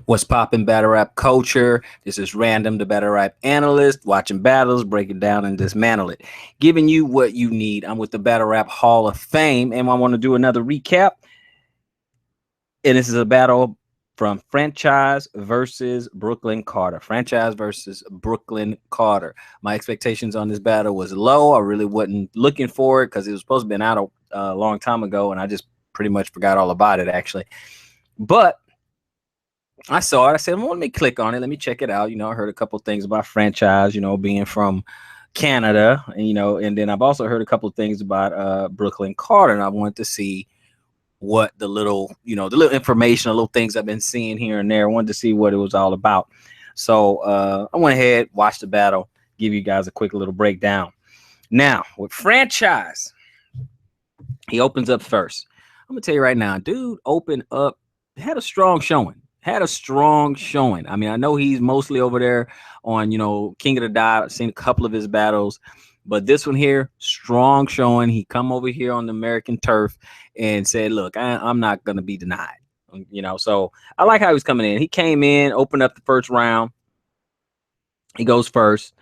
What's poppin' battle rap culture? This is Random, the battle rap analyst, watching battles, break it down, and dismantle it, giving you what you need. I'm with the Battle Rap Hall of Fame, and I want to do another recap. And this is a battle from Franchise versus Brooklyn Carter. Franchise versus Brooklyn Carter. My expectations on this battle was low. I really wasn't looking for it because it was supposed to be out a long time ago, and I just pretty much forgot all about it, actually. But I saw it. I said, well, let me click on it. Let me check it out. I heard a couple things about Franchise, being from Canada, and then I've also heard a couple of things about Brooklyn Carter, and I wanted to see what the little information, the little things I've been seeing here and there. I wanted to see what it was all about. So I went ahead, watched the battle, give you guys a quick little breakdown. Now, with Franchise, he opens up first. I'm going to tell you right now, dude opened up, had a strong showing. I mean, I know he's mostly over there on, King of the Dive. I've seen a couple of his battles, but this one here, strong showing. He come over here on the American turf and said, look, I'm not going to be denied. So I like how he's coming in. He came in, opened up the first round. He goes first.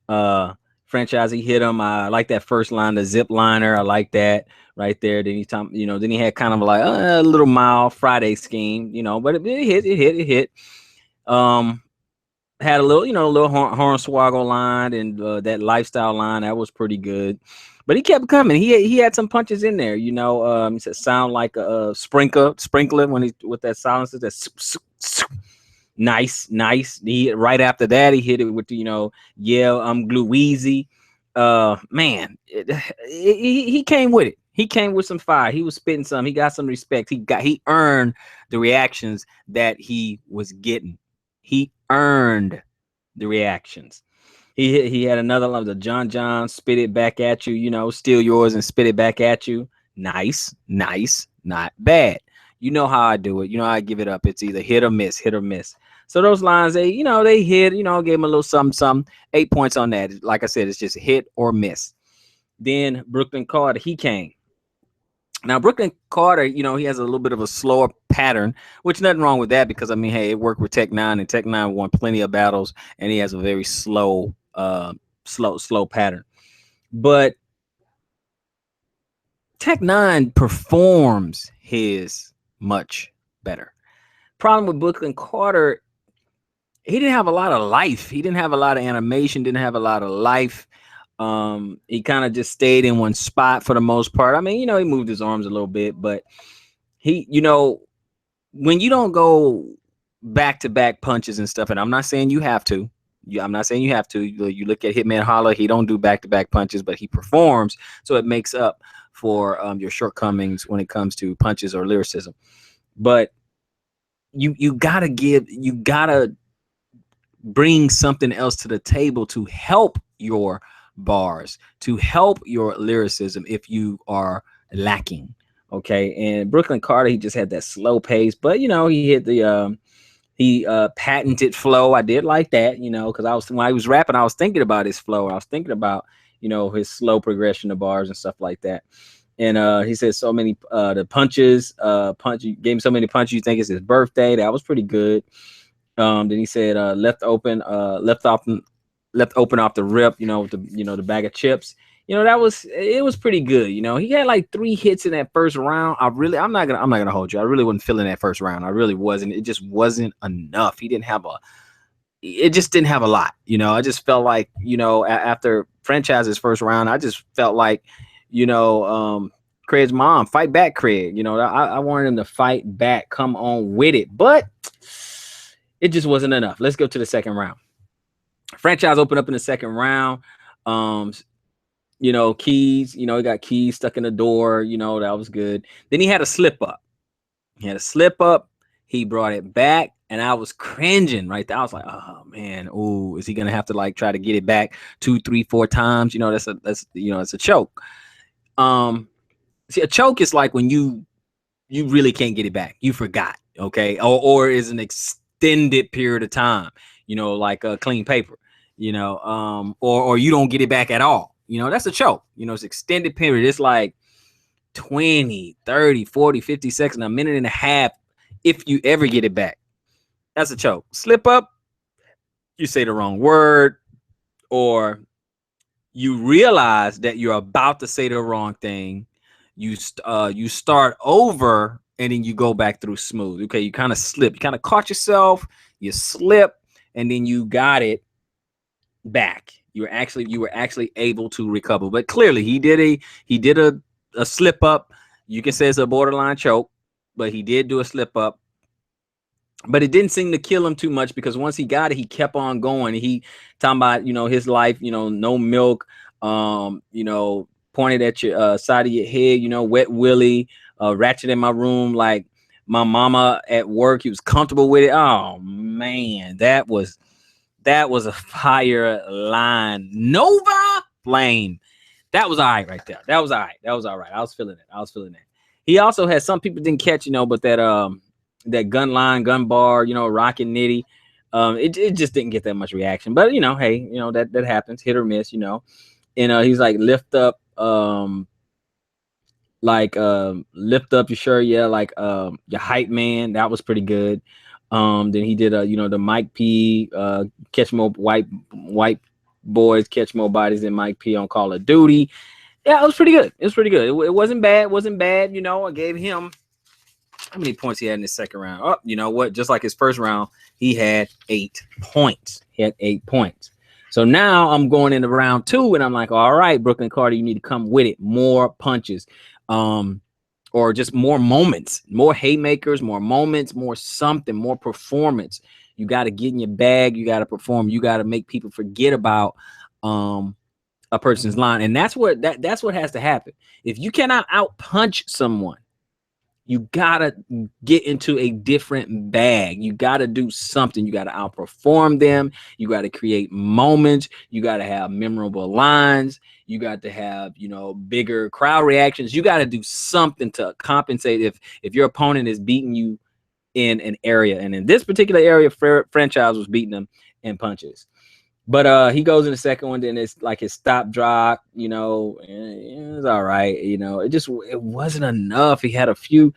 Franchise, he hit him. I like that first line, the zip liner. I like that right there. Then he had kind of like a little mild Friday scheme, but it hit. Had a little hornswoggle line and that lifestyle line that was pretty good. But he kept coming. He had some punches in there, He said sound like a sprinkler when he with that silencer. That nice. Right after that, he hit it with yeah, I'm Glueezy. Man, he came with it. He came with some fire. He was spitting some. He got some respect. He earned the reactions that he was getting. He earned the reactions. He had another one, the John spit it back at you, steal yours and spit it back at you. Nice, not bad. You know how I do it. You know how I give it up. It's either hit or miss. So those lines, they hit, gave him a little something. 8 points on that. Like I said, it's just hit or miss. Then Brooklyn Carter, he came. Now, Brooklyn Carter, he has a little bit of a slower pattern, which nothing wrong with that because, I mean, hey, it worked with Tech Nine, and Tech Nine won plenty of battles, and he has a very slow pattern. But Tech Nine performs his much better. Problem with Brooklyn Carter, he didn't have a lot of life. He didn't have a lot of animation, didn't have a lot of life. He kind of just stayed in one spot for the most part. I mean, he moved his arms a little bit, but he, when you don't go back-to-back punches and stuff, and I'm not saying you have to. I'm not saying you have to. You look at Hitman Holla, he don't do back-to-back punches, but he performs, so it makes up for your shortcomings when it comes to punches or lyricism. But you gotta bring something else to the table to help your bars, to help your lyricism if you are lacking. Okay. And Brooklyn Carter, he just had that slow pace, but he hit the patented flow. I did like that, because when I was rapping, I was thinking about his flow. I was thinking about his slow progression of bars and stuff like that. And he said so many the punches, you gave him so many punches, you think it's his birthday. That was pretty good. Then he said left open off the rip, with the bag of chips. It was pretty good. He had like 3 hits in that first round. I'm not gonna hold you. I really wasn't feeling that first round. I really wasn't. It just wasn't enough. It just didn't have a lot. I just felt like, after Franchise's first round, I just felt like, Craig's mom, fight back, Craig. I wanted him to fight back, come on with it, but it just wasn't enough. Let's go to the second round. Franchise opened up in the second round. Keys, he got keys stuck in the door, that was good. Then he had a slip up. He brought it back, and I was cringing right there. I was like, oh man, is he gonna have to like try to get it back 2, 3, 4 times? That's a choke. See, a choke is like when you really can't get it back. You forgot, okay, or is an extended period of time, like a clean paper, or you don't get it back at all. That's a choke. It's extended period. It's like 20, 30, 40, 50 seconds, a minute and a half, if you ever get it back. That's a choke. Slip up, you say the wrong word, or you realize that you're about to say the wrong thing. You start over and then you go back through smooth. Okay, you kind of slip. You kind of caught yourself. You slip, and then you got it back. You were actually able to recover. But clearly, he did a slip up. You can say it's a borderline choke, but he did do a slip up. But it didn't seem to kill him too much, because once he got it, he kept on going. He talking about, his life, no milk, pointed at your side of your head, wet willy, ratchet in my room like my mama at work. He was comfortable with it. Oh man, that was a fire line. Nova Flame. That was all right there. That was all right. That was all right. I was feeling it. He also had, some people didn't catch, but that gun line, gun bar, Rockin' Nitty. It just didn't get that much reaction. But hey, that happens, hit or miss, And he's like, lift up your shirt, yeah, like your hype man. That was pretty good. Then he did the Mike P catch more white boys, catch more bodies than Mike P on Call of Duty. Yeah, it was pretty good. It wasn't bad. I gave him, how many points he had in the second round? Oh, you know what? Just like his first round, he had 8 points. So now I'm going into round 2, and I'm like, all right, Brooklyn Carter, you need to come with it. More punches, or just more moments, more haymakers, more moments, more something, more performance. You got to get in your bag. You got to perform. You got to make people forget about a person's line, and that's what has to happen. If you cannot out punch someone, you gotta get into a different bag. You gotta do something. You gotta outperform them. You gotta create moments. You gotta have memorable lines. You got to have, bigger crowd reactions. You gotta do something to compensate if your opponent is beating you in an area. And in this particular area, Franchise was beating them in punches. But he goes in the second one, then it's like his stop drop, it was all right. It wasn't enough. He had a few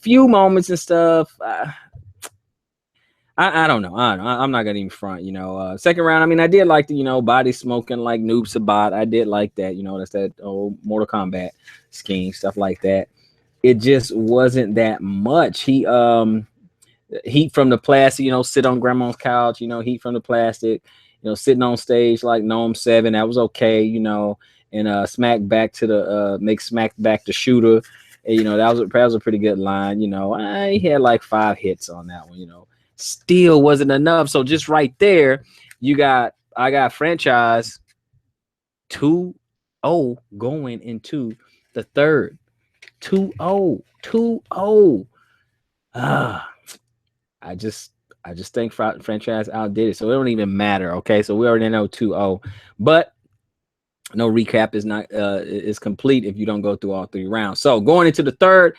moments and stuff. I don't know. I'm not gonna even front. Second round, I mean, I did like the body smoking like Noob Sabat. I did like that. That's that old Mortal Kombat scheme, stuff like that. It just wasn't that much. Heat from the plastic, sit on grandma's couch, heat from the plastic. Sitting on stage like Gnome 7, that was okay, and smack back to the make smack back the shooter. And, that was a pretty good line. I had like 5 hits on that one, still wasn't enough. So just right there, I got Franchise 2-0 going into the third. 2-0. I just think Franchise outdid it, so it don't even matter. Okay, so we already know 2-0, but no recap is complete if you don't go through all 3 rounds. So going into the third,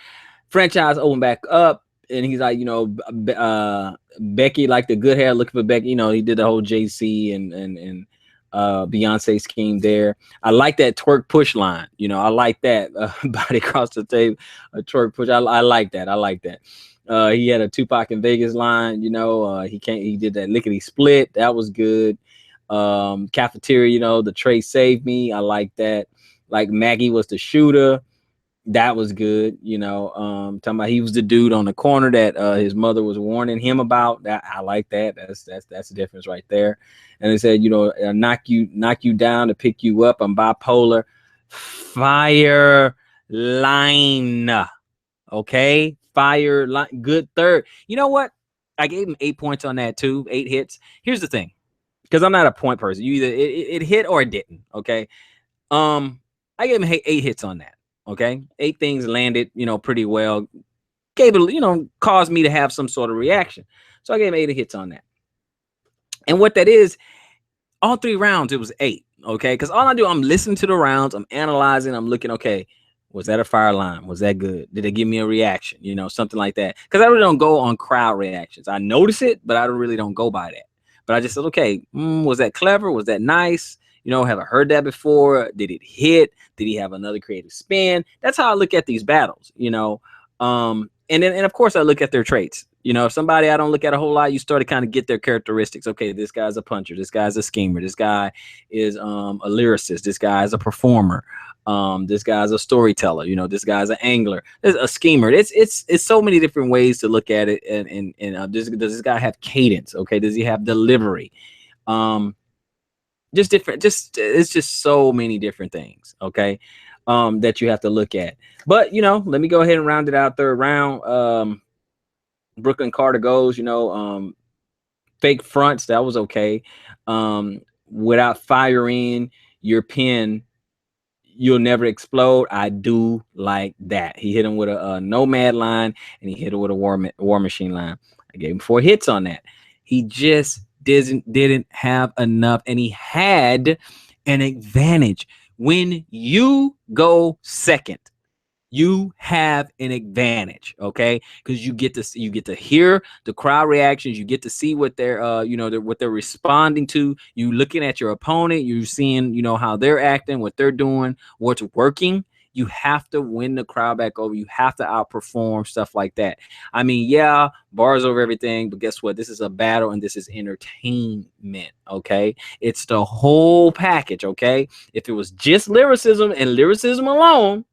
Franchise opened back up, and he's like, Becky, like the good hair, looking for Becky. He did the whole JC and Beyonce scheme there. I like that twerk push line. I like that body across the table, a twerk push. I like that. He had a Tupac in Vegas line, he did that lickety split. That was good. Cafeteria, the tray saved me. I like that. Like Maggie was the shooter. That was good. Talking about he was the dude on the corner that his mother was warning him about. That I like that. That's the difference right there. And they said, knock you down to pick you up. I'm bipolar. Fire line. Okay. Fire line, good third. You know what? I gave him 8 points on that too. 8 hits. Here's the thing, because I'm not a point person. You either it hit or it didn't. Okay. I gave him 8 hits on that. Okay. 8 things landed, pretty well. Gave it, caused me to have some sort of reaction. So I gave him 8 hits on that. And what that is, all 3 rounds, it was 8. Okay. Because all I do, I'm listening to the rounds, I'm analyzing, I'm looking, okay, was that a fire line? Was that good? Did it give me a reaction? Something like that. Because I really don't go on crowd reactions. I notice it, but I really don't go by that. But I just said, okay, was that clever? Was that nice? Have I heard that before? Did it hit? Did he have another creative spin? That's how I look at these battles, and of course I look at their traits. You know, if somebody I don't look at a whole lot, you start to kind of get their characteristics. Okay, this guy's a puncher. This guy's a schemer. This guy is a lyricist. This guy is a performer. This guy's a storyteller. You know, this guy's an angler. There's a schemer. It's so many different ways to look at it. And does this guy have cadence? Okay, does he have delivery? Just different. It's just so many different things. Okay, that you have to look at. But you know, let me go ahead and round it out. Third round. Brooklyn Carter goes, you know, fake fronts, that was okay. Without firing your pen, you'll never explode. I do like that. He hit him with a nomad line, and he hit it with a war machine line. I gave him 4 hits on that. He just didn't have enough, and he had an advantage. When you go second, you have an advantage, okay? Because you get to hear the crowd reactions, you get to see what they're what they're responding to. You looking at your opponent, you're seeing, you know, how they're acting, what they're doing, what's working. You have to win the crowd back over. You have to outperform, stuff like that. I mean, yeah, bars over everything, but guess what? This is a battle, and this is entertainment, okay? It's the whole package, okay? If it was just lyricism and lyricism alone,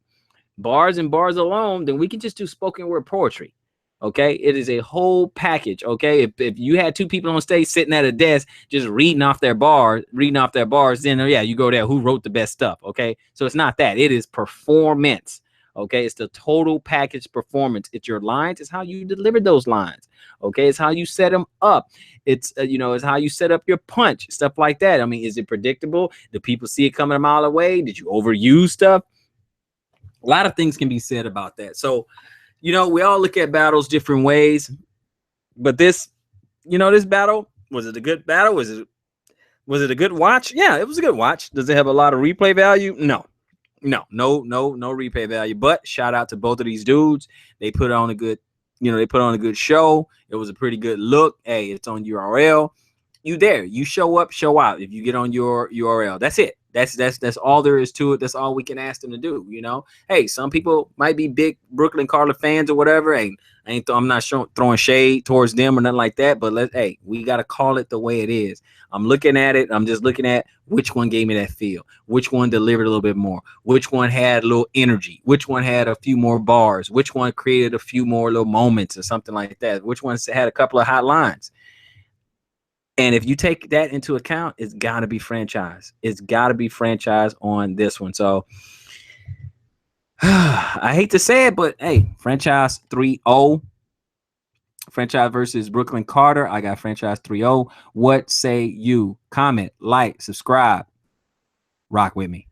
bars and bars alone, then we can just do spoken word poetry. Okay, it is a whole package. Okay, if you had 2 people on stage sitting at a desk just reading off their bars, then yeah, you go there. Who wrote the best stuff? Okay, so it's not that. It is performance. Okay, it's the total package performance. It's your lines. It's how you deliver those lines. Okay, it's how you set them up. It's it's how you set up your punch, stuff like that. I mean, is it predictable? Do people see it coming a mile away? Did you overuse stuff? A lot of things can be said about that. So, you know, we all look at battles different ways, but this battle, was it a good battle? Was it a good watch? Yeah, it was a good watch. Does it have a lot of replay value? No replay value. But shout out to both of these dudes. They put on a good, show. It was a pretty good look. Hey, it's on URL. You there? You show up, show out. If you get on your URL, that's it. That's all there is to it. That's all we can ask them to do. You know, hey, some people might be big Brooklyn Carter fans or whatever. Hey, I'm not throwing shade towards them or nothing like that. But we gotta call it the way it is. I'm looking at it. I'm just looking at which one gave me that feel. Which one delivered a little bit more. Which one had a little energy. Which one had a few more bars. Which one created a few more little moments or something like that. Which one had a couple of hot lines. And if you take that into account, it's got to be franchise. It's got to be franchise on this one. So I hate to say it, but hey, franchise 3-0. Franchise versus Brooklyn Carter. I got franchise 3-0. What say you? Comment, like, subscribe. Rock with me.